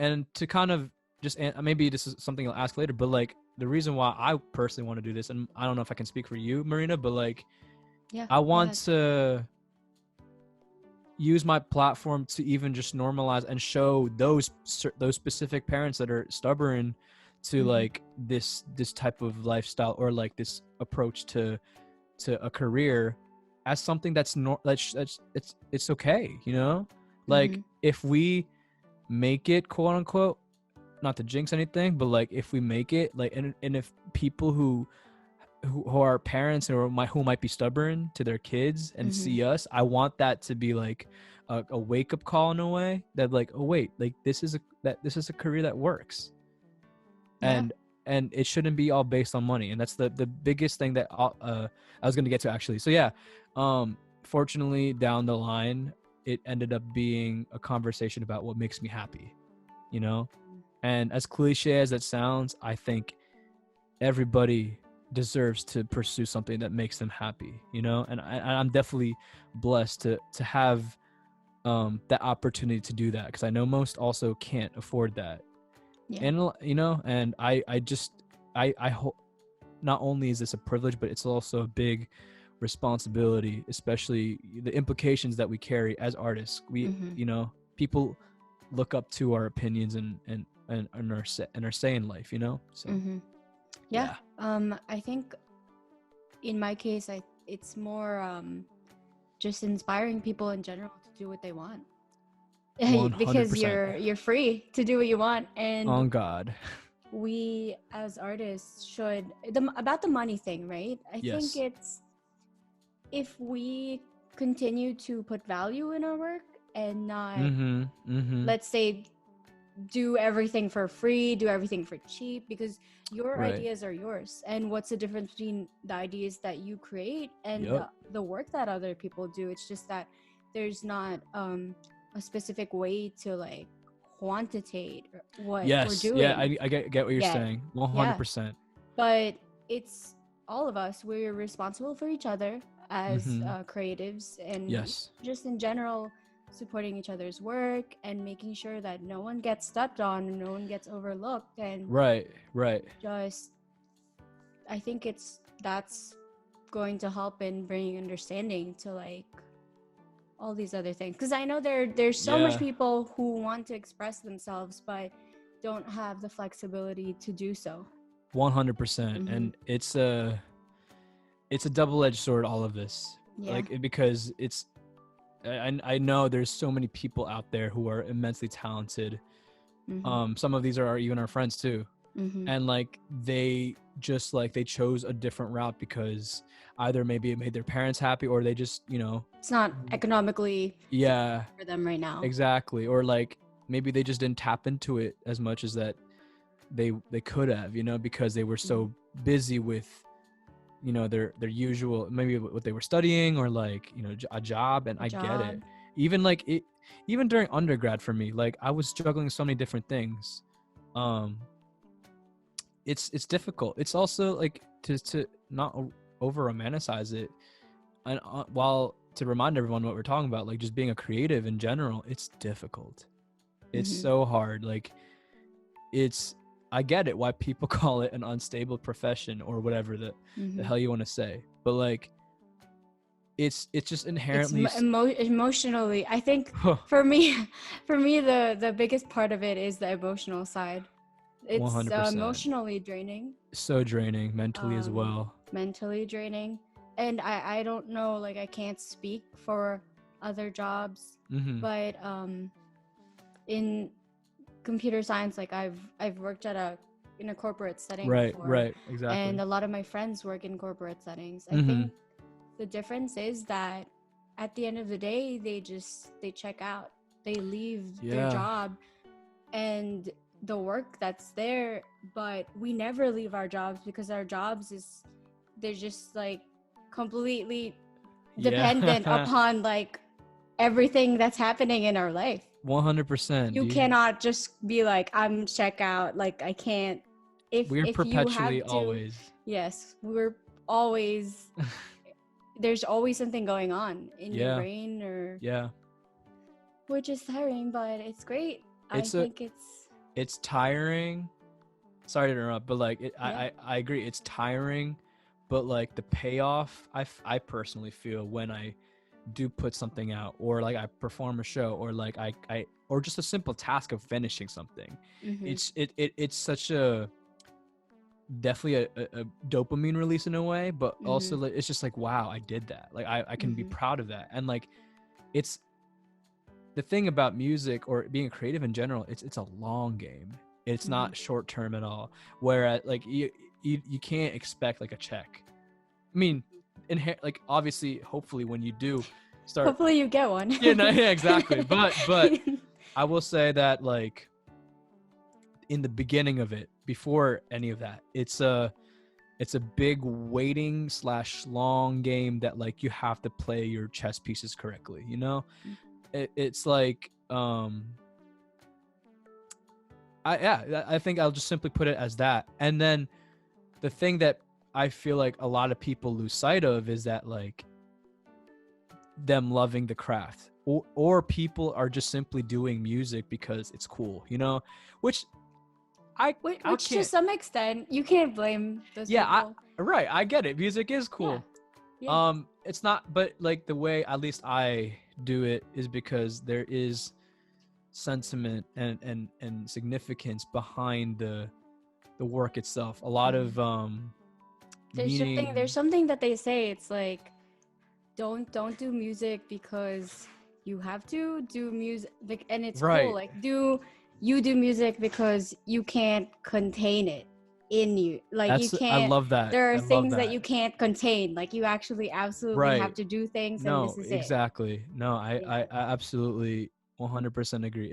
and to kind of just, maybe this is something I'll ask later, but like the reason why I personally want to do this, and I don't know if I can speak for you, Marina, but like Yeah, I go want ahead. to use my platform to even just normalize and show those specific parents that are stubborn to like this type of lifestyle or like this approach to a career as something that's it's okay, you know? Like if we make it, quote unquote, not to jinx anything, but like if we make it, like, and if people who are parents or who might be stubborn to their kids and see us, I want that to be like a wake up call in a way that like, oh wait, like this is a career that works. Yeah. And it shouldn't be all based on money. And that's the biggest thing that I was going to get to, actually. So yeah, fortunately down the line, it ended up being a conversation about what makes me happy, you know? And as cliche as it sounds, I think everybody deserves to pursue something that makes them happy, you know? And I'm definitely blessed to have that opportunity to do that, because I know most also can't afford that. Yeah. And you know, and I hope not only is this a privilege, but it's also a big responsibility, especially the implications that we carry as artists. We you know, people look up to our opinions and our say in life, you know? So Yeah. I think in my case, it's more just inspiring people in general to do what they want. 100%. Because you're free to do what you want, and on God. we as artists should about the money thing, right? I think it's, if we continue to put value in our work and not let's say do everything for free, do everything for cheap, because your ideas are yours, and what's the difference between the ideas that you create and the work that other people do? It's just that there's not a specific way to like quantitate what we're doing. I get what you're saying. 100%. But it's all of us, we're responsible for each other as creatives, and just in general supporting each other's work and making sure that no one gets stepped on and no one gets overlooked. And just, I think that's going to help in bringing understanding to like all these other things, because I know there's so much people who want to express themselves but don't have the flexibility to do so. 100%. And it's a double-edged sword, all of this. Like, because it's I know there's so many people out there who are immensely talented. Some of these are even our friends too. And like they just like they chose a different route because either maybe it made their parents happy, or they just, you know, it's not economically for them right now. Exactly. Or like maybe they just didn't tap into it as much as that they could have, you know, because they were so busy with, you know, their usual, maybe what they were studying, or like, you know, a job. And I get it. Even like it, even during undergrad for me, like I was juggling so many different things. It's difficult. It's also like to not over romanticize it, and while to remind everyone what we're talking about, like just being a creative in general, it's difficult. It's so hard. Like I get it why people call it an unstable profession or whatever the hell you want to say, but like it's just inherently emotionally, I think for me the biggest part of it is the emotional side. It's 100%. Emotionally draining, so draining, mentally as well. Mentally draining. And I don't know, like I can't speak for other jobs, but in computer science, like I've worked in a corporate setting before, exactly. And a lot of my friends work in corporate settings. I think the difference is that at the end of the day, they check out, they leave their job and the work that's there, but we never leave our jobs, because our jobs they're just like completely dependent upon like everything that's happening in our life. 100%. You cannot just be like, I'm check out, like I can't. We're perpetually you have to, always. Yes, we're always there's always something going on in your brain, or which is tiring, but it's great. I think it's it's tiring. Sorry to interrupt, but like I agree, it's tiring, but like the payoff I personally feel when I do put something out, or like I perform a show, or like I or just a simple task of finishing something. It's such a definitely a dopamine release in a way, but also like, it's just like, wow, I did that. Like I can be proud of that. And like it's the thing about music or being creative in general, it's a long game. It's not short term at all. Whereas like you can't expect like a check. I mean, like obviously, hopefully when you do start, hopefully you get one. Yeah, exactly. But I will say that like in the beginning of it, before any of that, it's a big waiting / long game that like you have to play your chess pieces correctly, you know? It's like I think I'll just simply put it as that. And then the thing that I feel like a lot of people lose sight of is that like them loving the craft, or people are just simply doing music because it's cool, you know, which to some extent you can't blame those people. Right, I get it, music is cool. Yeah. It's not, but like the way at least I do it is because there is sentiment and significance behind the work itself. A lot of there's something that they say, it's like don't do music because you have to do music, and it's cool. Like do music because you can't contain it in you. Like you can't. I love that. There are things that you can't contain. Like you actually absolutely have to do things. No, and this is exactly. No, I absolutely 100% agree.